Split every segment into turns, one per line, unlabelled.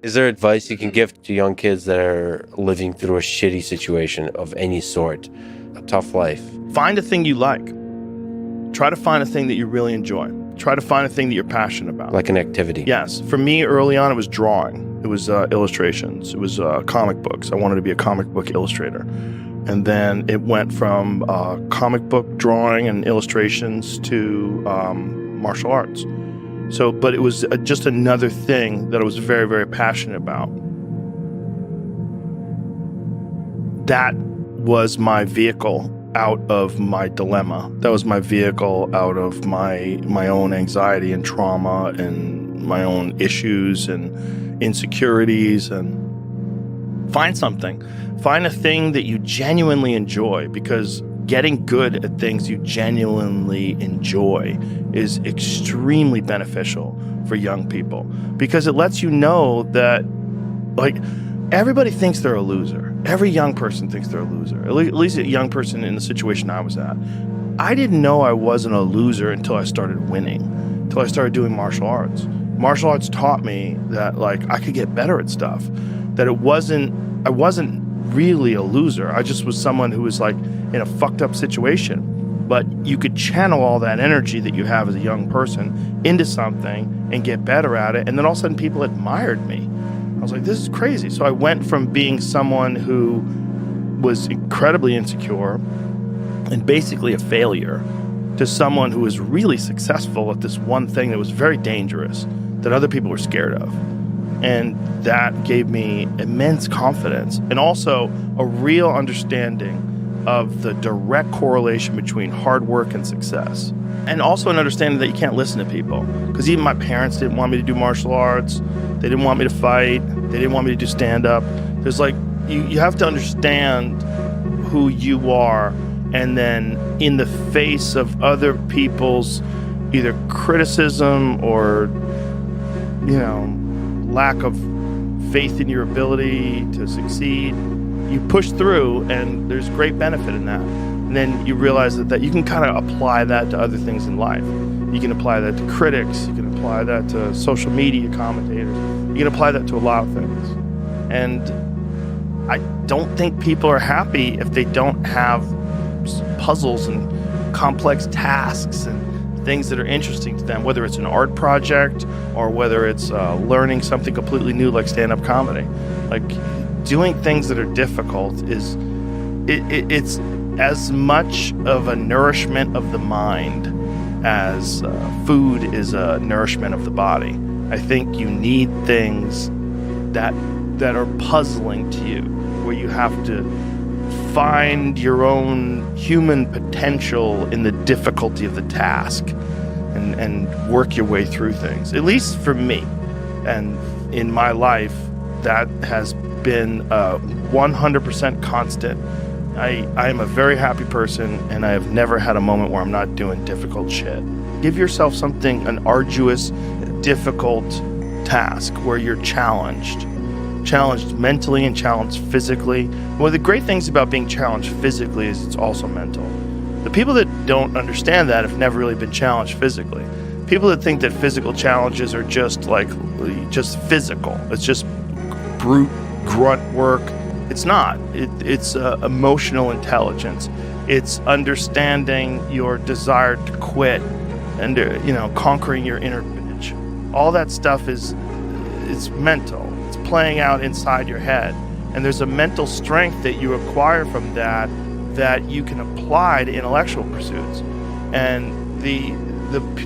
Is there advice you can give to young kids that are living through a shitty situation of any sort, a tough life?
Find a thing you like. Try to find a thing that you really enjoy. Try to find a thing that you're passionate about.
Like an activity?
Yes. For me, early on, it was drawing. It was illustrations. It was comic books. I wanted to be a comic book illustrator. And then it went from comic book drawing and illustrations to martial arts. But it was just another thing that I was very, very passionate about. That was my vehicle out of my dilemma. That was my vehicle out of my own anxiety and trauma and my own issues and insecurities. And find something. Find a thing that you genuinely enjoy, because getting good at things you genuinely enjoy is extremely beneficial for young people, because it lets you know that, like, everybody thinks they're a loser. Every young person thinks they're a loser, at least a young person in the situation I was at. I didn't know I wasn't a loser until I started winning, until I started doing martial arts. Martial arts taught me that, like, I could get better at stuff, that I wasn't really a loser. I just was someone who was, like, in a fucked up situation. But you could channel all that energy that you have as a young person into something and get better at it. And then all of a sudden people admired me. I was like, this is crazy. So I went from being someone who was incredibly insecure and basically a failure to someone who was really successful at this one thing that was very dangerous, that other people were scared of. And that gave me immense confidence, and also a real understanding of the direct correlation between hard work and success. And also an understanding that you can't listen to people. Because even my parents didn't want me to do martial arts. They didn't want me to fight. They didn't want me to do stand-up. There's, like, you have to understand who you are, and then in the face of other people's either criticism or, you know, lack of faith in your ability to succeed, you push through, and there's great benefit in that. And then you realize that you can kind of apply that to other things in life. You can apply that to critics, you can apply that to social media commentators, you can apply that to a lot of things. And I don't think people are happy if they don't have puzzles and complex tasks and things that are interesting to them, whether it's an art project or whether it's learning something completely new like stand-up comedy. Like, doing things that are difficult is it's as much of a nourishment of the mind as food is a nourishment of the body. I think you need things that are puzzling to you, where you have to find your own human potential in the difficulty of the task and work your way through things. At least for me, and in my life, that has been 100% constant. I am a very happy person, and I have never had a moment where I'm not doing difficult shit. Give yourself something, an arduous, difficult task where you're challenged mentally and challenged physically. One of the great things about being challenged physically is it's also mental. The people that don't understand that have never really been challenged physically. People that think that physical challenges are just physical, it's just brute grunt work. It's not. It's emotional intelligence. It's understanding your desire to quit and conquering your inner bitch. All that stuff is mental. It's playing out inside your head, and there's a mental strength that you acquire from that you can apply to intellectual pursuits. And the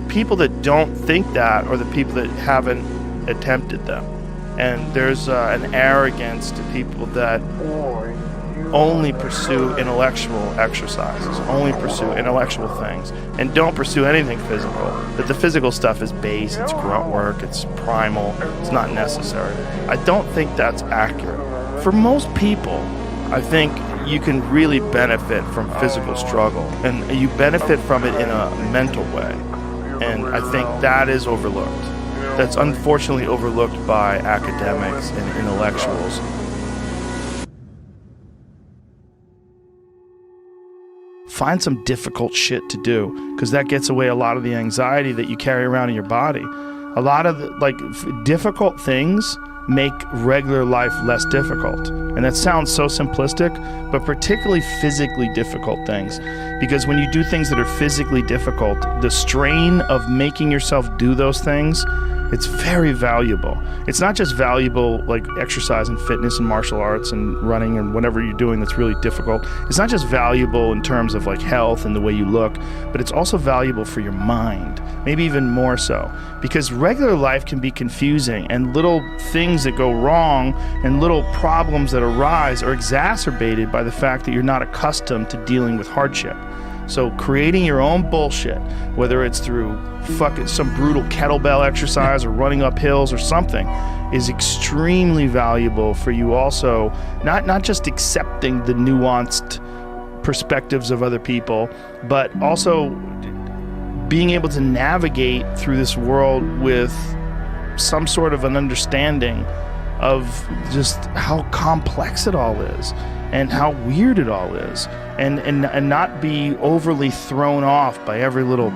people that don't think that are the people that haven't attempted them. And there's an arrogance to people that only pursue intellectual exercises, only pursue intellectual things, and don't pursue anything physical. That the physical stuff is base, it's grunt work, it's primal, it's not necessary. I don't think that's accurate. For most people, I think you can really benefit from physical struggle, and you benefit from it in a mental way. And I think that is overlooked. That's unfortunately overlooked by academics and intellectuals. Find some difficult shit to do, because that gets away a lot of the anxiety that you carry around in your body. A lot of difficult things make regular life less difficult. And that sounds so simplistic, but particularly physically difficult things. Because when you do things that are physically difficult, the strain of making yourself do those things, it's very valuable. It's not just valuable like exercise and fitness and martial arts and running and whatever you're doing that's really difficult. It's not just valuable in terms of like health and the way you look, but it's also valuable for your mind, maybe even more so. Because regular life can be confusing, and little things that go wrong and little problems that arise are exacerbated by the fact that you're not accustomed to dealing with hardship. So creating your own bullshit, whether it's through fucking some brutal kettlebell exercise or running up hills or something, is extremely valuable for you also, not just accepting the nuanced perspectives of other people, but also being able to navigate through this world with some sort of an understanding of just how complex it all is and how weird it all is, and not be overly thrown off by every little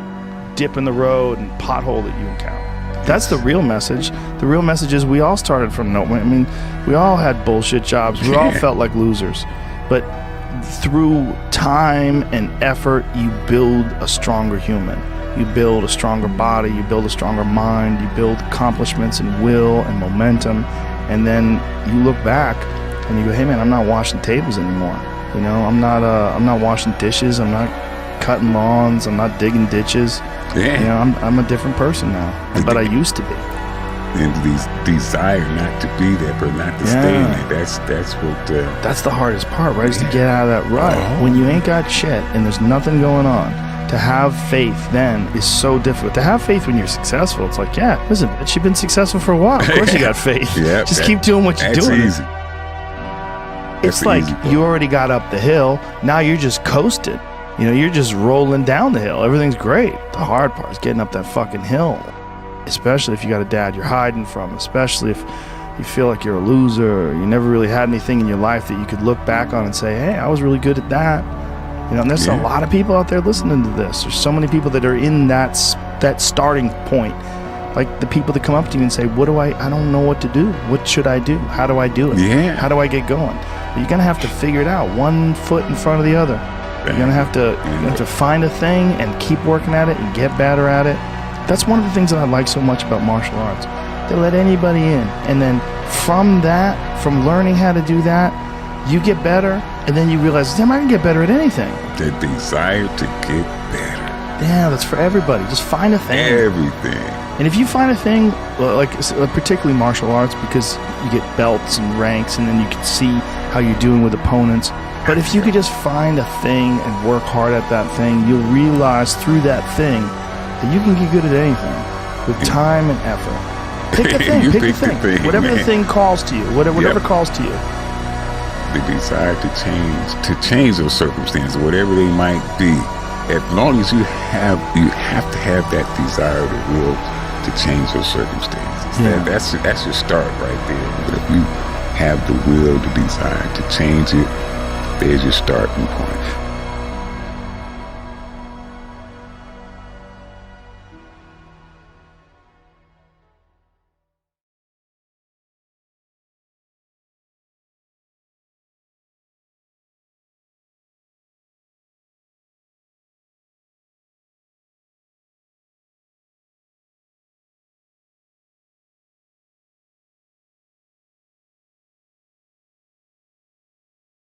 dip in the road and pothole that you encounter. That's the real message. The real message is we all started from nowhere. I mean, we all had bullshit jobs. We all felt like losers. But through time and effort, you build a stronger human. You build a stronger body. You build a stronger mind. You build accomplishments and will and momentum. And then you look back and you go, hey man, I'm not washing tables anymore. You know, I'm not washing dishes. I'm not cutting lawns. I'm not digging ditches.
Yeah.
You know, I'm a different person now, but I used to be.
And these desire not to be there, but not to stay in it. That's what.
That's the hardest part, right? Is to get out of that rut. When you ain't got shit and there's nothing going on, to have faith then is so difficult. To have faith when you're successful, it's like, yeah, listen, bitch, you've been successful for a while. Of course you got faith.
Yeah,
just keep doing what you're doing.
That's easy.
It's like you already got up the hill. Now you're just coasting. You know, you're just rolling down the hill. Everything's great. The hard part is getting up that fucking hill. Especially if you got a dad you're hiding from. Especially if you feel like you're a loser, or you never really had anything in your life that you could look back on and say, hey, I was really good at that. You know, and there's a lot of people out there listening to this. There's so many people that are in that starting point. Like the people that come up to you and say, I don't know what to do. What should I do? How do I do it?
Yeah.
How do I get going? But you're going to have to figure it out, one foot in front of the other. You're going to have to find a thing and keep working at it and get better at it. That's one of the things that I like so much about martial arts. They let anybody in. And then from learning how to do that, you get better, and then you realize, damn, I can get better at anything.
The desire to get better.
Yeah, that's for everybody. Just find a thing.
Everything.
And if you find a thing, like particularly martial arts, because you get belts and ranks, and then you can see how you're doing with opponents. But if you could just find a thing and work hard at that thing, you'll realize through that thing that you can get good at anything with time and effort. Pick a thing. Pick a thing. Whatever the thing calls to you. Whatever calls to you.
The desire to change those circumstances, whatever they might be. As long as you have to have that desire, the will to change those circumstances.
Yeah.
That's your start right there. But if you have the will, the desire to change it, there's your starting point.